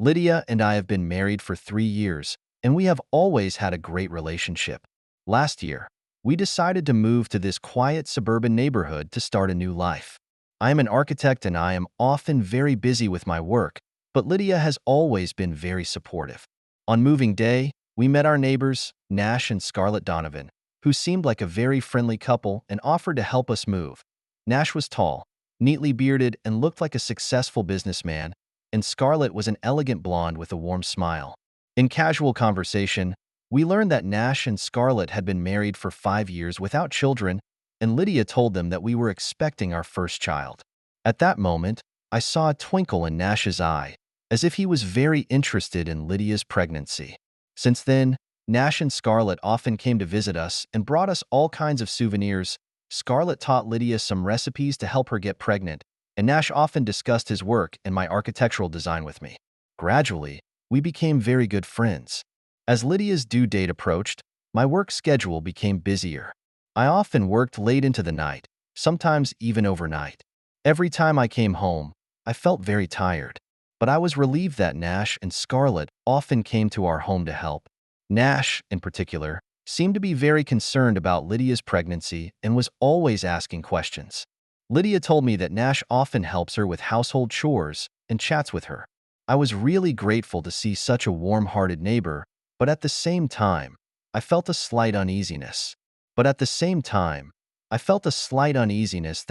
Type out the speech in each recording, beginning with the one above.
Lydia and I have been married for 3 years, and we have always had a great relationship. Last year, we decided to move to this quiet suburban neighborhood to start a new life. I am an architect and I am often very busy with my work, but Lydia has always been very supportive. On moving day, we met our neighbors, Nash and Scarlett Donovan, who seemed like a very friendly couple and offered to help us move. Nash was tall, neatly bearded, and looked like a successful businessman, and Scarlett was an elegant blonde with a warm smile. In casual conversation, we learned that Nash and Scarlett had been married for 5 years without children, and Lydia told them that we were expecting our first child. At that moment, I saw a twinkle in Nash's eye, as if he was very interested in Lydia's pregnancy. Since then, Nash and Scarlett often came to visit us and brought us all kinds of souvenirs. Scarlett taught Lydia some recipes to help her get pregnant, and Nash often discussed his work and my architectural design with me. Gradually, we became very good friends. As Lydia's due date approached, my work schedule became busier. I often worked late into the night, sometimes even overnight. Every time I came home, I felt very tired, but I was relieved that Nash and Scarlett often came to our home to help. Nash, in particular, seemed to be very concerned about Lydia's pregnancy and was always asking questions. Lydia told me that Nash often helps her with household chores and chats with her. I was really grateful to see such a warm-hearted neighbor, but at the same time, I felt a slight uneasiness. That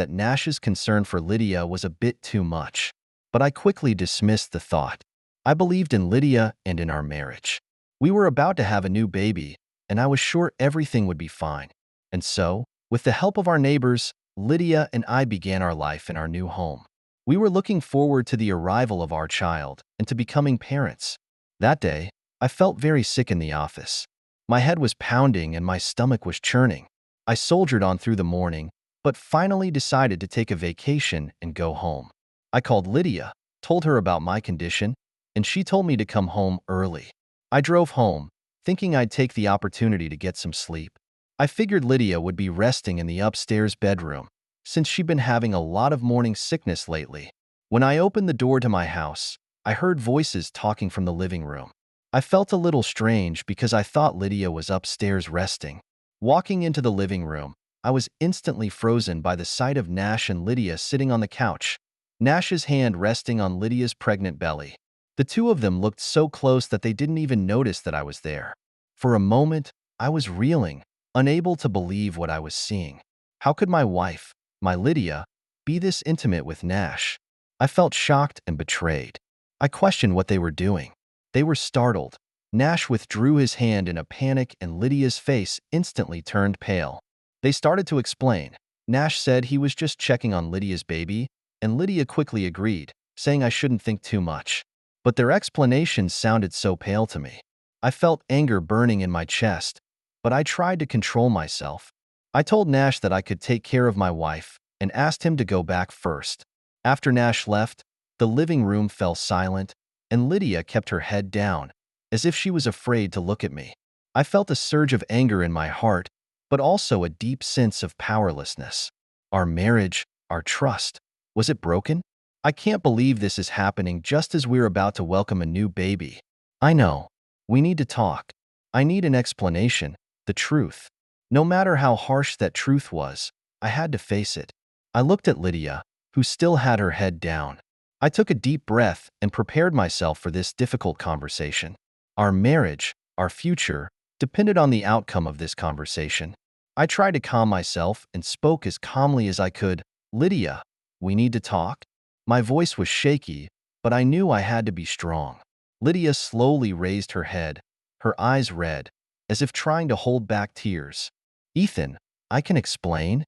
Nash's concern for Lydia was a bit too much. But I quickly dismissed the thought. I believed in Lydia and in our marriage. We were about to have a new baby, and I was sure everything would be fine. And so, with the help of our neighbors, Lydia and I began our life in our new home. We were looking forward to the arrival of our child and to becoming parents. That day, I felt very sick in the office. My head was pounding and my stomach was churning. I soldiered on through the morning, but finally decided to take a vacation and go home. I called Lydia, told her about my condition, and she told me to come home early. I drove home, thinking I'd take the opportunity to get some sleep. I figured Lydia would be resting in the upstairs bedroom, since she'd been having a lot of morning sickness lately. When I opened the door to my house, I heard voices talking from the living room. I felt a little strange because I thought Lydia was upstairs resting. Walking into the living room, I was instantly frozen by the sight of Nash and Lydia sitting on the couch, Nash's hand resting on Lydia's pregnant belly. The two of them looked so close that they didn't even notice that I was there. For a moment, I was reeling, unable to believe what I was seeing. How could my wife, my Lydia, be this intimate with Nash? I felt shocked and betrayed. I questioned what they were doing. They were startled. Nash withdrew his hand in a panic and Lydia's face instantly turned pale. They started to explain. Nash said he was just checking on Lydia's baby, and Lydia quickly agreed, saying I shouldn't think too much. But their explanations sounded so pale to me. I felt anger burning in my chest, but I tried to control myself. I told Nash that I could take care of my wife and asked him to go back first. After Nash left, the living room fell silent, and Lydia kept her head down, as if she was afraid to look at me. I felt a surge of anger in my heart, but also a deep sense of powerlessness. Our marriage, our trust, was it broken? I can't believe this is happening just as we're about to welcome a new baby. I know. We need to talk. I need an explanation, the truth. No matter how harsh that truth was, I had to face it. I looked at Lydia, who still had her head down. I took a deep breath and prepared myself for this difficult conversation. Our marriage, our future, depended on the outcome of this conversation. I tried to calm myself and spoke as calmly as I could. Lydia, we need to talk. My voice was shaky, but I knew I had to be strong. Lydia slowly raised her head, her eyes red, as if trying to hold back tears. Ethan, I can explain.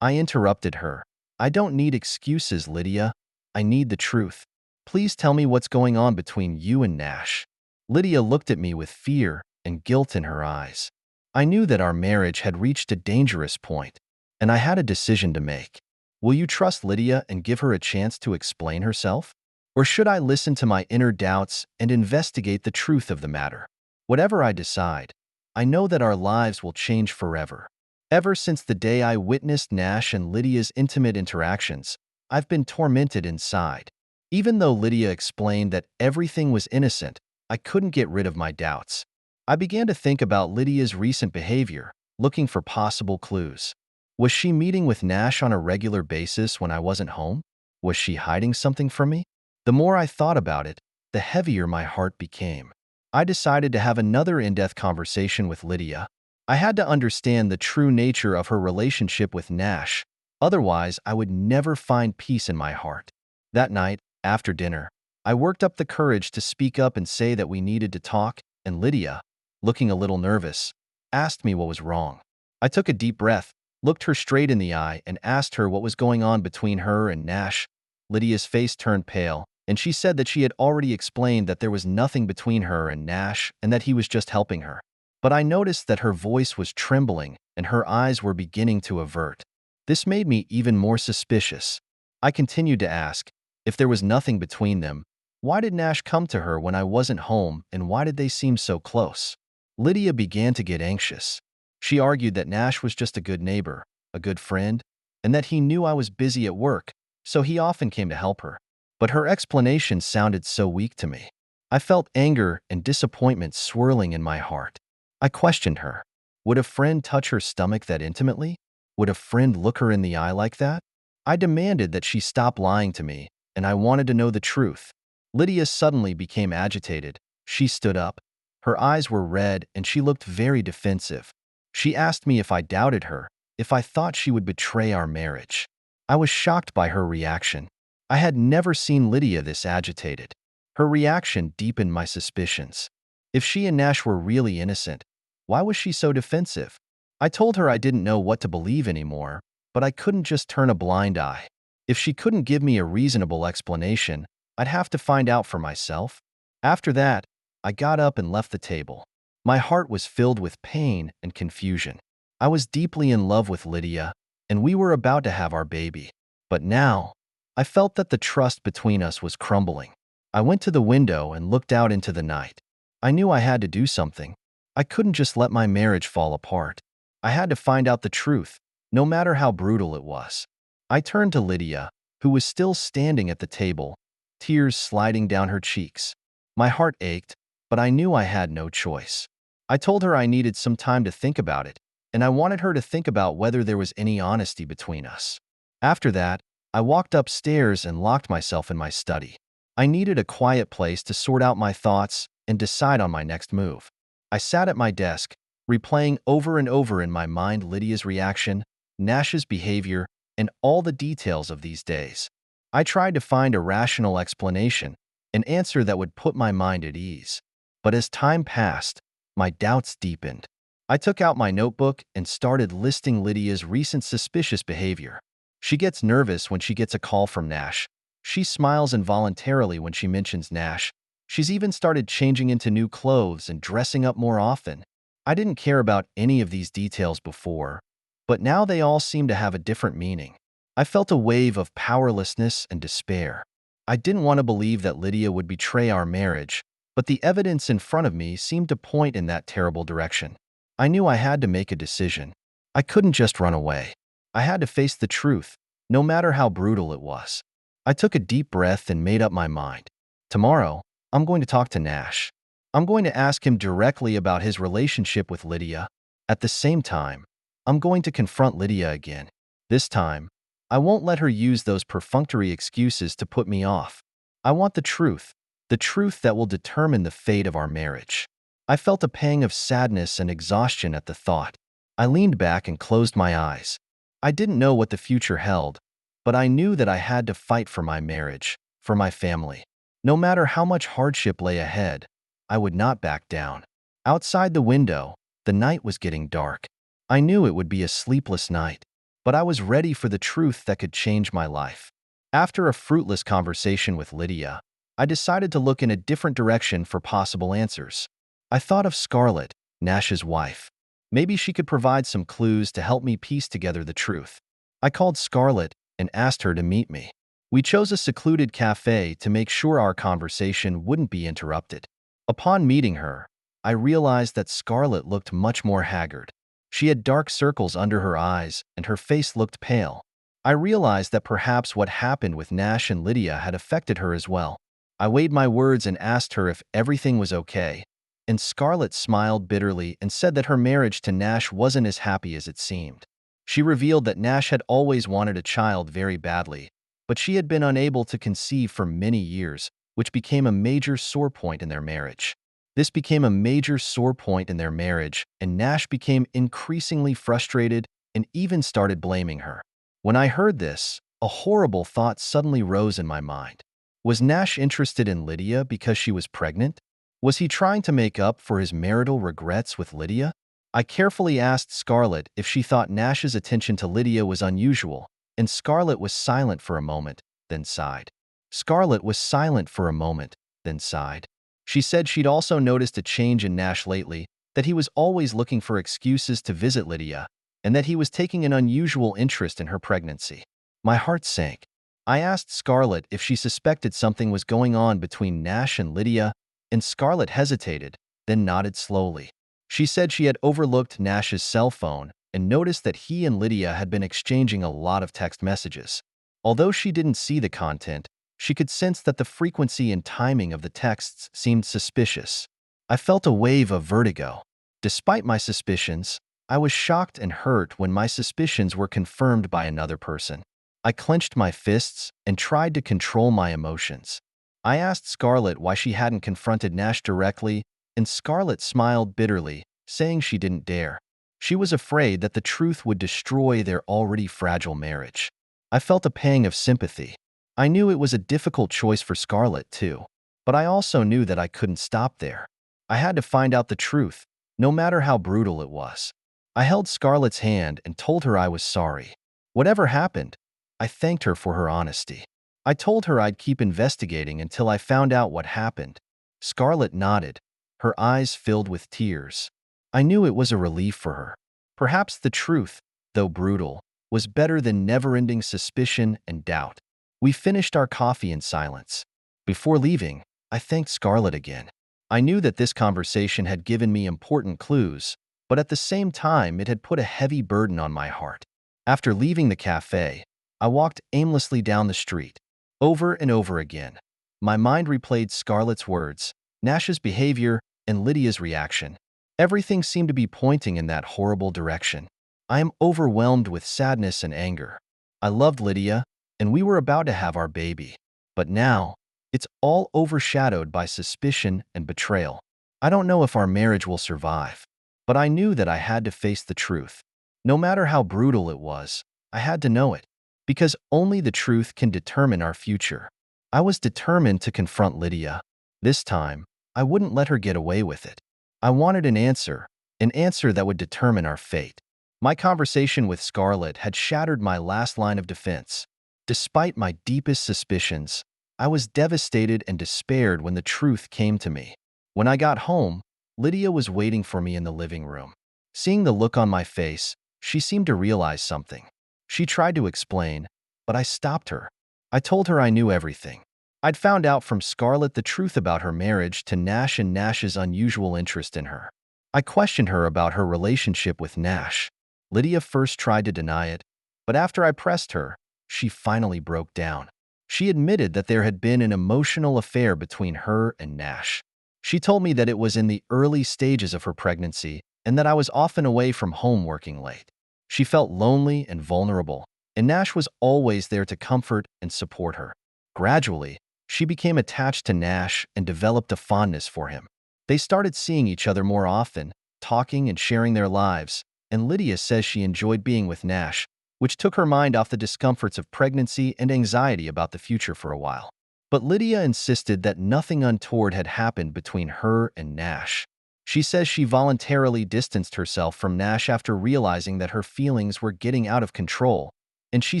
I interrupted her. I don't need excuses, Lydia. I need the truth. Please tell me what's going on between you and Nash. Lydia looked at me with fear and guilt in her eyes. I knew that our marriage had reached a dangerous point, and I had a decision to make. Will you trust Lydia and give her a chance to explain herself? Or should I listen to my inner doubts and investigate the truth of the matter? Whatever I decide, I know that our lives will change forever. Ever since the day I witnessed Nash and Lydia's intimate interactions, I've been tormented inside. Even though Lydia explained that everything was innocent, I couldn't get rid of my doubts. I began to think about Lydia's recent behavior, looking for possible clues. Was she meeting with Nash on a regular basis when I wasn't home? Was she hiding something from me? The more I thought about it, the heavier my heart became. I decided to have another in-depth conversation with Lydia. I had to understand the true nature of her relationship with Nash, otherwise I would never find peace in my heart. That night, after dinner, I worked up the courage to speak up and say that we needed to talk, and Lydia, looking a little nervous, asked me what was wrong. I took a deep breath, looked her straight in the eye, and asked her what was going on between her and Nash. Lydia's face turned pale, and she said that she had already explained that there was nothing between her and Nash and that he was just helping her. But I noticed that her voice was trembling and her eyes were beginning to avert. This made me even more suspicious. I continued to ask, if there was nothing between them, why did Nash come to her when I wasn't home and why did they seem so close? Lydia began to get anxious. She argued that Nash was just a good neighbor, a good friend, and that he knew I was busy at work, so he often came to help her. But her explanation sounded so weak to me. I felt anger and disappointment swirling in my heart. I questioned her. Would a friend touch her stomach that intimately? Would a friend look her in the eye like that? I demanded that she stop lying to me, and I wanted to know the truth. Lydia suddenly became agitated. She stood up. Her eyes were red and she looked very defensive. She asked me if I doubted her, if I thought she would betray our marriage. I was shocked by her reaction. I had never seen Lydia this agitated. Her reaction deepened my suspicions. If she and Nash were really innocent, why was she so defensive? I told her I didn't know what to believe anymore, but I couldn't just turn a blind eye. If she couldn't give me a reasonable explanation, I'd have to find out for myself. After that, I got up and left the table. My heart was filled with pain and confusion. I was deeply in love with Lydia, and we were about to have our baby. But now, I felt that the trust between us was crumbling. I went to the window and looked out into the night. I knew I had to do something. I couldn't just let my marriage fall apart. I had to find out the truth, no matter how brutal it was. I turned to Lydia, who was still standing at the table, tears sliding down her cheeks. My heart ached, but I knew I had no choice. I told her I needed some time to think about it, and I wanted her to think about whether there was any honesty between us. After that, I walked upstairs and locked myself in my study. I needed a quiet place to sort out my thoughts and decide on my next move. I sat at my desk, replaying over and over in my mind Lydia's reaction, Nash's behavior, and all the details of these days. I tried to find a rational explanation, an answer that would put my mind at ease. But as time passed, my doubts deepened. I took out my notebook and started listing Lydia's recent suspicious behavior. She gets nervous when she gets a call from Nash. She smiles involuntarily when she mentions Nash. She's even started changing into new clothes and dressing up more often. I didn't care about any of these details before, but now they all seem to have a different meaning. I felt a wave of powerlessness and despair. I didn't want to believe that Lydia would betray our marriage, but the evidence in front of me seemed to point in that terrible direction. I knew I had to make a decision. I couldn't just run away. I had to face the truth, no matter how brutal it was. I took a deep breath and made up my mind. Tomorrow, I'm going to talk to Nash. I'm going to ask him directly about his relationship with Lydia. At the same time, I'm going to confront Lydia again. This time, I won't let her use those perfunctory excuses to put me off. I want the truth that will determine the fate of our marriage. I felt a pang of sadness and exhaustion at the thought. I leaned back and closed my eyes. I didn't know what the future held, but I knew that I had to fight for my marriage, for my family. No matter how much hardship lay ahead, I would not back down. Outside the window, the night was getting dark. I knew it would be a sleepless night, but I was ready for the truth that could change my life. After a fruitless conversation with Lydia, I decided to look in a different direction for possible answers. I thought of Scarlett, Nash's wife. Maybe she could provide some clues to help me piece together the truth. I called Scarlett and asked her to meet me. We chose a secluded cafe to make sure our conversation wouldn't be interrupted. Upon meeting her, I realized that Scarlett looked much more haggard. She had dark circles under her eyes and her face looked pale. I realized that perhaps what happened with Nash and Lydia had affected her as well. I weighed my words and asked her if everything was okay, and Scarlett smiled bitterly and said that her marriage to Nash wasn't as happy as it seemed. She revealed that Nash had always wanted a child very badly, but she had been unable to conceive for many years, which became a major sore point in their marriage. This became a major sore point in their marriage, and Nash became increasingly frustrated and even started blaming her. When I heard this, a horrible thought suddenly rose in my mind. Was Nash interested in Lydia because she was pregnant? Was he trying to make up for his marital regrets with Lydia? I carefully asked Scarlett if she thought Nash's attention to Lydia was unusual, and Scarlett was silent for a moment, then sighed. Scarlett was silent for a moment, then sighed. She said she'd also noticed a change in Nash lately, that he was always looking for excuses to visit Lydia, and that he was taking an unusual interest in her pregnancy. My heart sank. I asked Scarlett if she suspected something was going on between Nash and Lydia, and Scarlett hesitated, then nodded slowly. She said she had overlooked Nash's cell phone and noticed that he and Lydia had been exchanging a lot of text messages. Although she didn't see the content, she could sense that the frequency and timing of the texts seemed suspicious. I felt a wave of vertigo. Despite my suspicions, I was shocked and hurt when my suspicions were confirmed by another person. I clenched my fists and tried to control my emotions. I asked Scarlett why she hadn't confronted Nash directly, and Scarlett smiled bitterly, saying she didn't dare. She was afraid that the truth would destroy their already fragile marriage. I felt a pang of sympathy. I knew it was a difficult choice for Scarlett, too, but I also knew that I couldn't stop there. I had to find out the truth, no matter how brutal it was. I held Scarlett's hand and told her I was sorry. Whatever happened, I thanked her for her honesty. I told her I'd keep investigating until I found out what happened. Scarlett nodded, her eyes filled with tears. I knew it was a relief for her. Perhaps the truth, though brutal, was better than never-ending suspicion and doubt. We finished our coffee in silence. Before leaving, I thanked Scarlett again. I knew that this conversation had given me important clues, but at the same time it had put a heavy burden on my heart. After leaving the cafe, I walked aimlessly down the street. Over and over again, my mind replayed Scarlett's words, Nash's behavior, and Lydia's reaction. Everything seemed to be pointing in that horrible direction. I am overwhelmed with sadness and anger. I loved Lydia, and we were about to have our baby. But now, it's all overshadowed by suspicion and betrayal. I don't know if our marriage will survive, but I knew that I had to face the truth. No matter how brutal it was, I had to know it, because only the truth can determine our future. I was determined to confront Lydia. This time, I wouldn't let her get away with it. I wanted an answer that would determine our fate. My conversation with Scarlett had shattered my last line of defense. Despite my deepest suspicions, I was devastated and despaired when the truth came to me. When I got home, Lydia was waiting for me in the living room. Seeing the look on my face, she seemed to realize something. She tried to explain, but I stopped her. I told her I knew everything. I'd found out from Scarlett the truth about her marriage to Nash and Nash's unusual interest in her. I questioned her about her relationship with Nash. Lydia first tried to deny it, but after I pressed her, she finally broke down. She admitted that there had been an emotional affair between her and Nash. She told me that it was in the early stages of her pregnancy and that I was often away from home working late. She felt lonely and vulnerable, and Nash was always there to comfort and support her. Gradually, she became attached to Nash and developed a fondness for him. They started seeing each other more often, talking and sharing their lives, and Lydia says she enjoyed being with Nash, which took her mind off the discomforts of pregnancy and anxiety about the future for a while. But Lydia insisted that nothing untoward had happened between her and Nash. She says she voluntarily distanced herself from Nash after realizing that her feelings were getting out of control, and she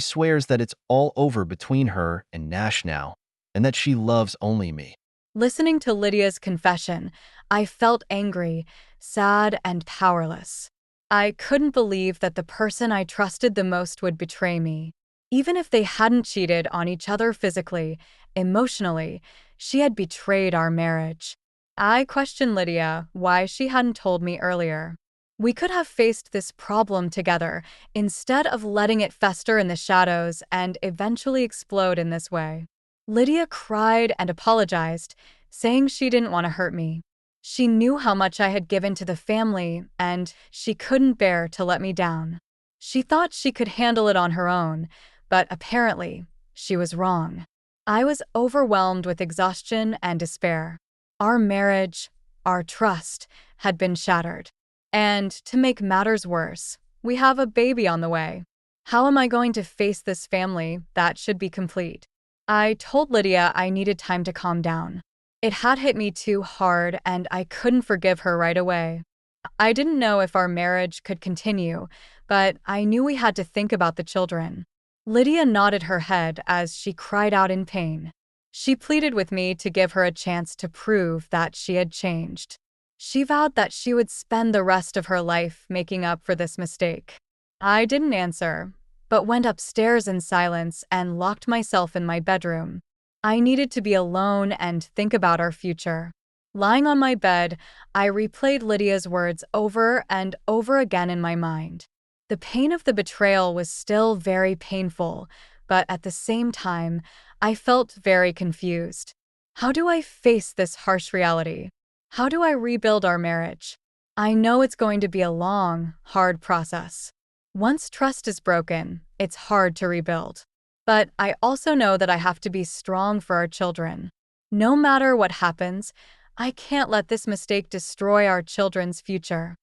swears that it's all over between her and Nash now, and that she loves only me. Listening to Lydia's confession, I felt angry, sad, and powerless. I couldn't believe that the person I trusted the most would betray me. Even if they hadn't cheated on each other physically, emotionally, she had betrayed our marriage. I questioned Lydia why she hadn't told me earlier. We could have faced this problem together instead of letting it fester in the shadows and eventually explode in this way. Lydia cried and apologized, saying she didn't want to hurt me. She knew how much I had given to the family, and she couldn't bear to let me down. She thought she could handle it on her own, but apparently, she was wrong. I was overwhelmed with exhaustion and despair. Our marriage, our trust, had been shattered. And to make matters worse, we have a baby on the way. How am I going to face this family that should be complete? I told Lydia I needed time to calm down. It had hit me too hard, and I couldn't forgive her right away. I didn't know if our marriage could continue, but I knew we had to think about the children. Lydia nodded her head as she cried out in pain. She pleaded with me to give her a chance to prove that she had changed. She vowed that she would spend the rest of her life making up for this mistake. I didn't answer, but went upstairs in silence and locked myself in my bedroom. I needed to be alone and think about our future. Lying on my bed, I replayed Lydia's words over and over again in my mind. The pain of the betrayal was still very painful, but at the same time, I felt very confused. How do I face this harsh reality? How do I rebuild our marriage? I know it's going to be a long, hard process. Once trust is broken, it's hard to rebuild. But I also know that I have to be strong for our children. No matter what happens, I can't let this mistake destroy our children's future.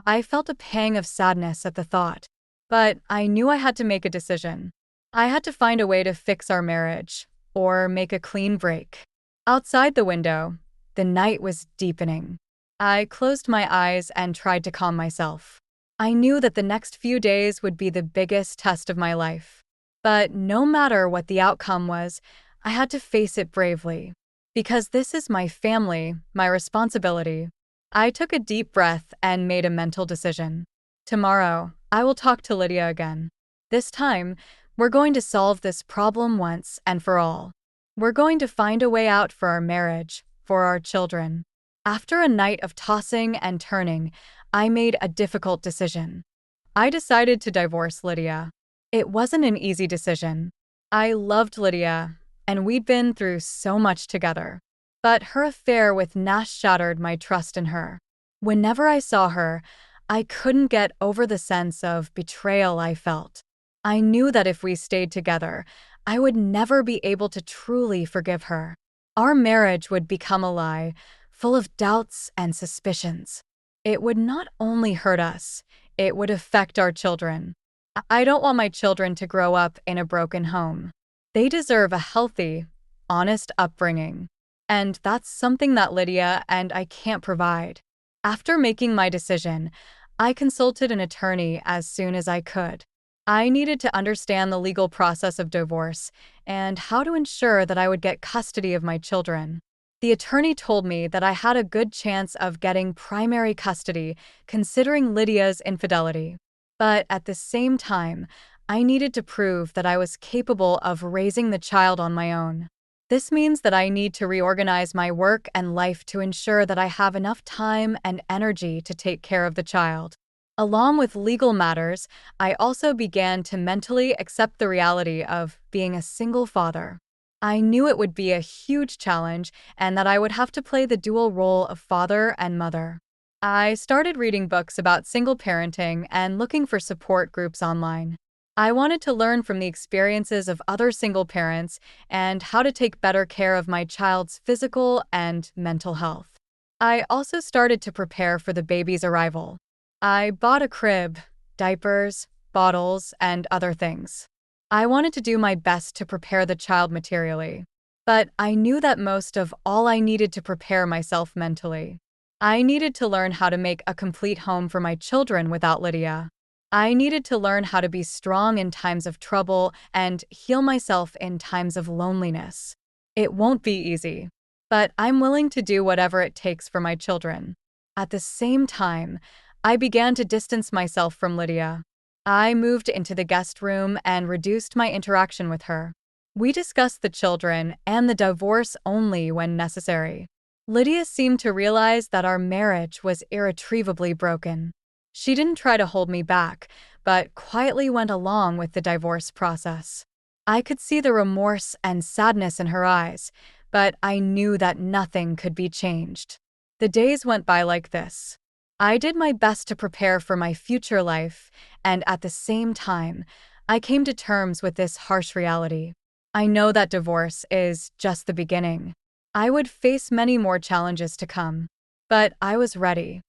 I felt a pang of sadness at the thought, but I knew I had to make a decision. I had to find a way to fix our marriage, or make a clean break. Outside the window, the night was deepening. I closed my eyes and tried to calm myself. I knew that the next few days would be the biggest test of my life. But no matter what the outcome was, I had to face it bravely. Because this is my family, my responsibility. I took a deep breath and made a mental decision. Tomorrow, I will talk to Lydia again. This time, we're going to solve this problem once and for all. We're going to find a way out for our marriage, for our children. After a night of tossing and turning, I made a difficult decision. I decided to divorce Lydia. It wasn't an easy decision. I loved Lydia, and we'd been through so much together. But her affair with Nash shattered my trust in her. Whenever I saw her, I couldn't get over the sense of betrayal I felt. I knew that if we stayed together, I would never be able to truly forgive her. Our marriage would become a lie, full of doubts and suspicions. It would not only hurt us, it would affect our children. I don't want my children to grow up in a broken home. They deserve a healthy, honest upbringing. And that's something that Lydia and I can't provide. After making my decision, I consulted an attorney as soon as I could. I needed to understand the legal process of divorce and how to ensure that I would get custody of my children. The attorney told me that I had a good chance of getting primary custody considering Lydia's infidelity. But at the same time, I needed to prove that I was capable of raising the child on my own. This means that I need to reorganize my work and life to ensure that I have enough time and energy to take care of the child. Along with legal matters, I also began to mentally accept the reality of being a single father. I knew it would be a huge challenge and that I would have to play the dual role of father and mother. I started reading books about single parenting and looking for support groups online. I wanted to learn from the experiences of other single parents and how to take better care of my child's physical and mental health. I also started to prepare for the baby's arrival. I bought a crib, diapers, bottles, and other things. I wanted to do my best to prepare the child materially, but I knew that most of all I needed to prepare myself mentally. I needed to learn how to make a complete home for my children without Lydia. I needed to learn how to be strong in times of trouble and heal myself in times of loneliness. It won't be easy, but I'm willing to do whatever it takes for my children. At the same time, I began to distance myself from Lydia. I moved into the guest room and reduced my interaction with her. We discussed the children and the divorce only when necessary. Lydia seemed to realize that our marriage was irretrievably broken. She didn't try to hold me back, but quietly went along with the divorce process. I could see the remorse and sadness in her eyes, but I knew that nothing could be changed. The days went by like this. I did my best to prepare for my future life, and at the same time, I came to terms with this harsh reality. I know that divorce is just the beginning. I would face many more challenges to come, but I was ready.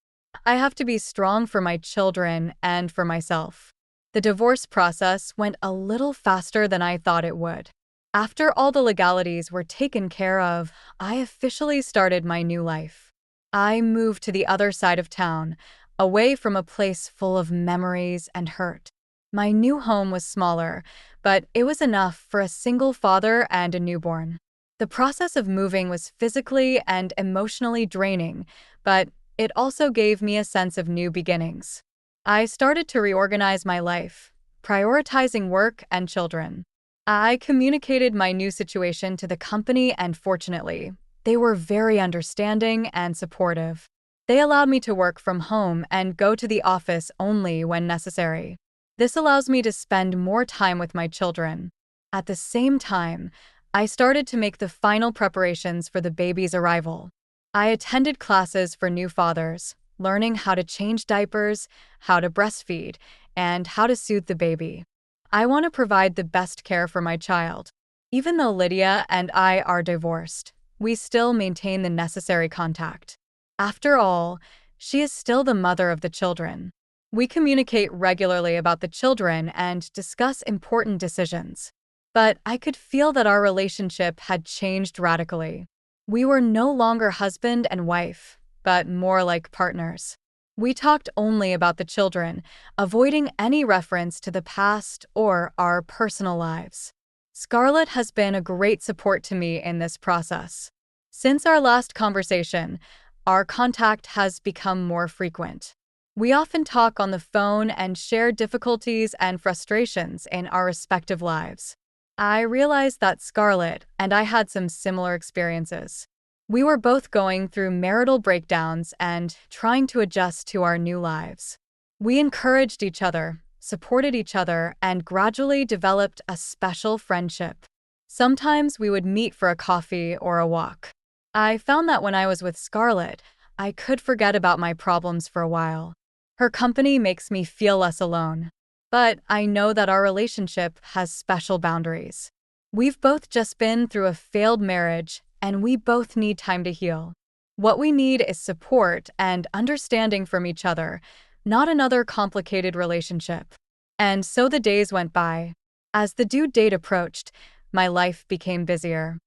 I have to be strong for my children and for myself. The divorce process went a little faster than I thought it would. After all the legalities were taken care of, I officially started my new life. I moved to the other side of town, away from a place full of memories and hurt. My new home was smaller, but it was enough for a single father and a newborn. The process of moving was physically and emotionally draining, but it also gave me a sense of new beginnings. I started to reorganize my life, prioritizing work and children. I communicated my new situation to the company, and fortunately, they were very understanding and supportive. They allowed me to work from home and go to the office only when necessary. This allows me to spend more time with my children. At the same time, I started to make the final preparations for the baby's arrival. I attended classes for new fathers, learning how to change diapers, how to breastfeed, and how to soothe the baby. I want to provide the best care for my child. Even though Lydia and I are divorced, we still maintain the necessary contact. After all, she is still the mother of the children. We communicate regularly about the children and discuss important decisions. But I could feel that our relationship had changed radically. We were no longer husband and wife, but more like partners. We talked only about the children, avoiding any reference to the past or our personal lives. Scarlett has been a great support to me in this process. Since our last conversation, our contact has become more frequent. We often talk on the phone and share difficulties and frustrations in our respective lives. I realized that Scarlett and I had some similar experiences. We were both going through marital breakdowns and trying to adjust to our new lives. We encouraged each other, supported each other, and gradually developed a special friendship. Sometimes we would meet for a coffee or a walk. I found that when I was with Scarlett, I could forget about my problems for a while. Her company makes me feel less alone. But I know that our relationship has special boundaries. We've both just been through a failed marriage, and we both need time to heal. What we need is support and understanding from each other, not another complicated relationship. And so the days went by. As the due date approached, my life became busier.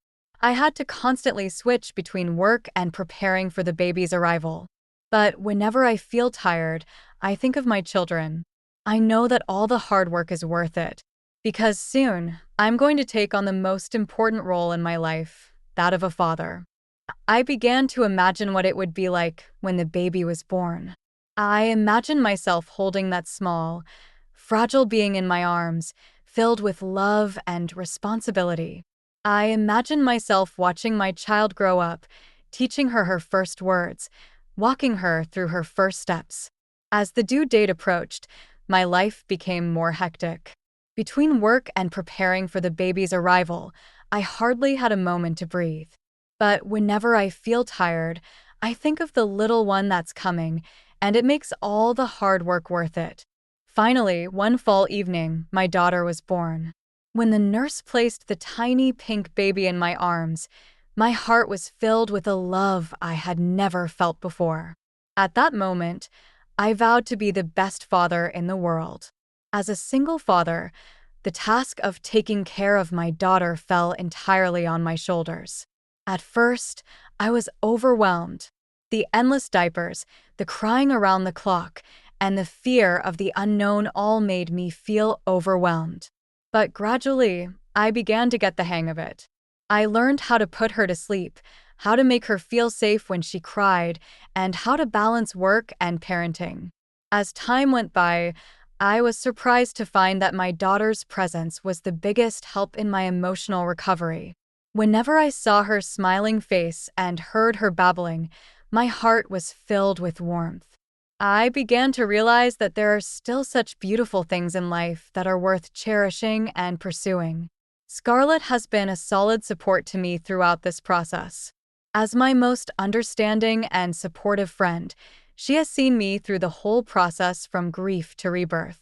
I had to constantly switch between work and preparing for the baby's arrival. But whenever I feel tired, I think of my children. I know that all the hard work is worth it, because soon I'm going to take on the most important role in my life, that of a father. I began to imagine what it would be like when the baby was born. I imagined myself holding that small, fragile being in my arms, filled with love and responsibility. I imagined myself watching my child grow up, teaching her her first words, walking her through her first steps. As the due date approached, my life became more hectic. Between work and preparing for the baby's arrival, I hardly had a moment to breathe. But whenever I feel tired, I think of the little one that's coming, and it makes all the hard work worth it. Finally, one fall evening, my daughter was born. When the nurse placed the tiny pink baby in my arms, my heart was filled with a love I had never felt before. At that moment, I vowed to be the best father in the world. As a single father, the task of taking care of my daughter fell entirely on my shoulders. At first, I was overwhelmed. The endless diapers, the crying around the clock, and the fear of the unknown all made me feel overwhelmed. But gradually, I began to get the hang of it. I learned how to put her to sleep, how to make her feel safe when she cried, and how to balance work and parenting. As time went by, I was surprised to find that my daughter's presence was the biggest help in my emotional recovery. Whenever I saw her smiling face and heard her babbling, my heart was filled with warmth. I began to realize that there are still such beautiful things in life that are worth cherishing and pursuing. Scarlett has been a solid support to me throughout this process. As my most understanding and supportive friend, she has seen me through the whole process from grief to rebirth.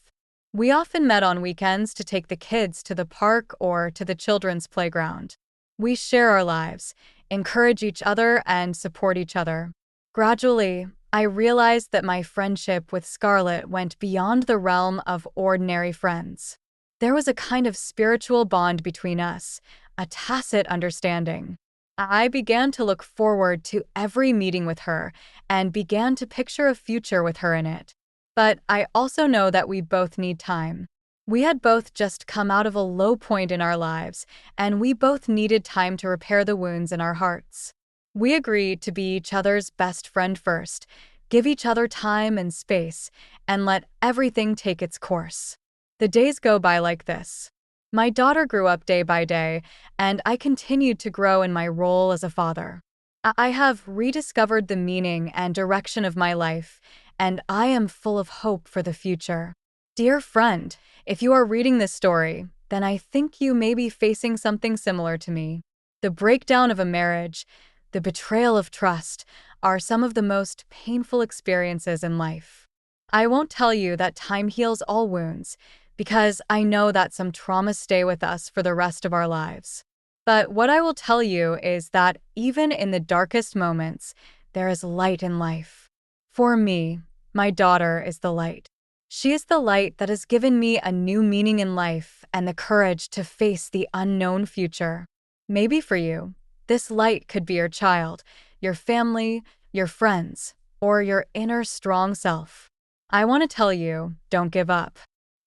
We often met on weekends to take the kids to the park or to the children's playground. We share our lives, encourage each other, and support each other. Gradually, I realized that my friendship with Scarlett went beyond the realm of ordinary friends. There was a kind of spiritual bond between us, a tacit understanding. I began to look forward to every meeting with her and began to picture a future with her in it. But I also know that we both need time. We had both just come out of a low point in our lives, and we both needed time to repair the wounds in our hearts. We agreed to be each other's best friend first, give each other time and space, and let everything take its course. The days go by like this. My daughter grew up day by day, and I continued to grow in my role as a father. I have rediscovered the meaning and direction of my life, and I am full of hope for the future. Dear friend, if you are reading this story, then I think you may be facing something similar to me. The breakdown of a marriage, the betrayal of trust, are some of the most painful experiences in life. I won't tell you that time heals all wounds, because I know that some traumas stay with us for the rest of our lives. But what I will tell you is that even in the darkest moments, there is light in life. For me, my daughter is the light. She is the light that has given me a new meaning in life and the courage to face the unknown future. Maybe for you, this light could be your child, your family, your friends, or your inner strong self. I want to tell you, don't give up.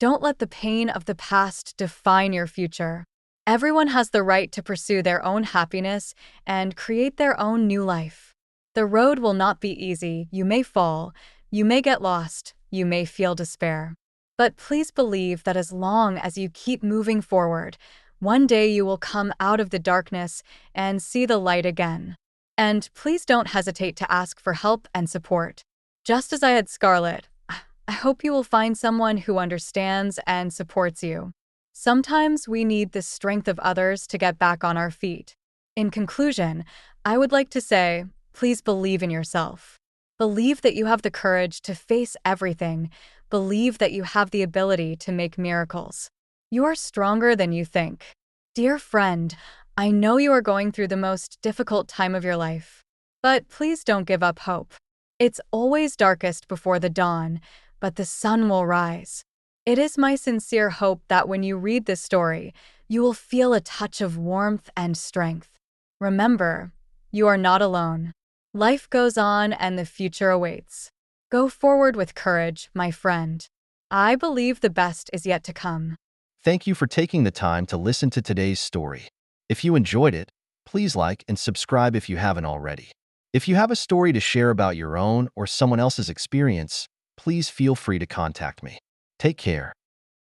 Don't let the pain of the past define your future. Everyone has the right to pursue their own happiness and create their own new life. The road will not be easy. You may fall, you may get lost, you may feel despair. But please believe that as long as you keep moving forward, one day you will come out of the darkness and see the light again. And please don't hesitate to ask for help and support. Just as I had Scarlett, I hope you will find someone who understands and supports you. Sometimes we need the strength of others to get back on our feet. In conclusion, I would like to say, please believe in yourself. Believe that you have the courage to face everything. Believe that you have the ability to make miracles. You are stronger than you think. Dear friend, I know you are going through the most difficult time of your life. But please don't give up hope. It's always darkest before the dawn, but the sun will rise. It is my sincere hope that when you read this story, you will feel a touch of warmth and strength. Remember, you are not alone. Life goes on and the future awaits. Go forward with courage, my friend. I believe the best is yet to come. Thank you for taking the time to listen to today's story. If you enjoyed it, please like and subscribe if you haven't already. If you have a story to share about your own or someone else's experience, please feel free to contact me. Take care.